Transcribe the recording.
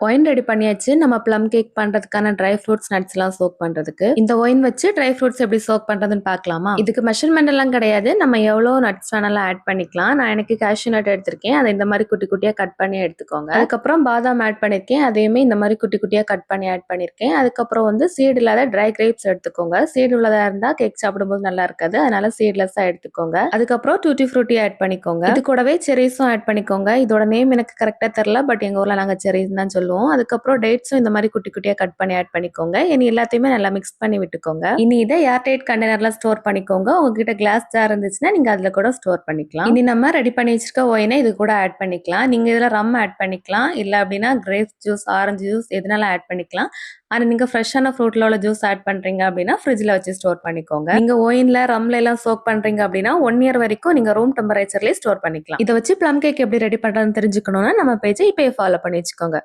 Wine ready பண்ணியாச்சு. நம்ம plum cake பண்றதுக்கான ட்ரை ஃப்ரூட்ஸ், நட்ஸ் எல்லாம் சோக் பண்றதுக்கு. இந்த ஒயின் வச்சு ட்ரை ஃப்ரூட்ஸ் எப்படி சோக் பண்றதுன்னு பார்க்கலாமா? இதுக்கு மெஷர்மெண்ட் எல்லாம் கிடையாது. நம்ம எவ்வளவு நட்ஸ் வேணாலும் ஆட் பண்ணிக்கலாம். நான் எனக்கு கேஷ்யூ நட் எடுத்திருக்கேன். அதை இந்த மாதிரி குட்டி குட்டியா கட் பண்ணி எடுத்துக்கோங்க. அதுக்கப்புறம் பாதாம் ஆட் பண்ணிருக்கேன். அதையுமே இந்த மாதிரி குட்டி குட்டியா கட் பண்ணி ஆட் பண்ணிருக்கேன். அதுக்கப்புறம் வந்து சீடு இல்லாத ட்ரை கிரேப்ஸ் எடுத்துக்கோங்க. சீடு உள்ளதா இருந்தா கேக் சாப்பிடும்போது நல்லா இருக்காது. அதனால சீட்லெஸ்ஸா எடுத்துக்கோங்க. அதுக்கப்புறம் டூட்டி ஃப்ரூட்டி ஆட் பண்ணிக்கோங்க. இது கூடவே செரிஸும் ஆட் பண்ணிக்கோங்க. இதோட நேம் எனக்கு கரெக்டா தெரியல, பட் எங்க ஊர்ல நாங்க செரிஸ் தான் சொல்லுவோம். அதுக்கப்புறம் டேட்ஸும் இந்த மாதிரி குட்டி குட்டியா கட் பண்ணி ஆட் பண்ணிக்கோங்க. இனி எல்லாத்தையுமே நல்லா மிக்ஸ் பண்ணி விட்டுக்கோங்க. இனி இதை ஏர்டைட் கண்டெய்னர்ல ஸ்டோர் பண்ணிக்கோங்க. உங்ககிட்ட கிளாஸ் ஜார் இருந்துச்சுன்னா நீங்க அதுல கூட ஸ்டோர் பண்ணிக்கலாம். இனி நம்ம ரெடி பண்ணி வச்சிருக்க ஒயினை இது கூட ஆட் பண்ணிக்கலாம். நீங்க இதுல ரம் ஆட் பண்ணிக்கலாம், இல்ல அப்படின்னா கிரேப்ஸ் ஜூஸ், ஆரஞ்சு ஜூஸ் எதுனாலும் ஆட் பண்ணிக்கலாம். ஆனா நீங்க ஃப்ரெஷ்ஷான ஃப்ரூட்ல உள்ள ஜூஸ் ஆட் பண்றீங்க அப்படின்னா ஃப்ரிட்ஜ்ல வச்சு ஸ்டோர் பண்ணிக்கோங்க. நீங்க ஒயின்ல ரம்ல எல்லாம் சோக் பண்றீங்க அப்படின்னா 1 இயர் வரைக்கும் நீங்க ரூம் டெம்பரேச்சர்லயே ஸ்டோர் பண்ணிக்கலாம். இதை வச்சு ப்ளம் கேக் எப்படி ரெடி பண்றதுன்னு தெரிஞ்சுக்கணும்னா நம்ம பேஜை இப்பயே ஃபாலோ பண்ணி வச்சுக்கோங்க.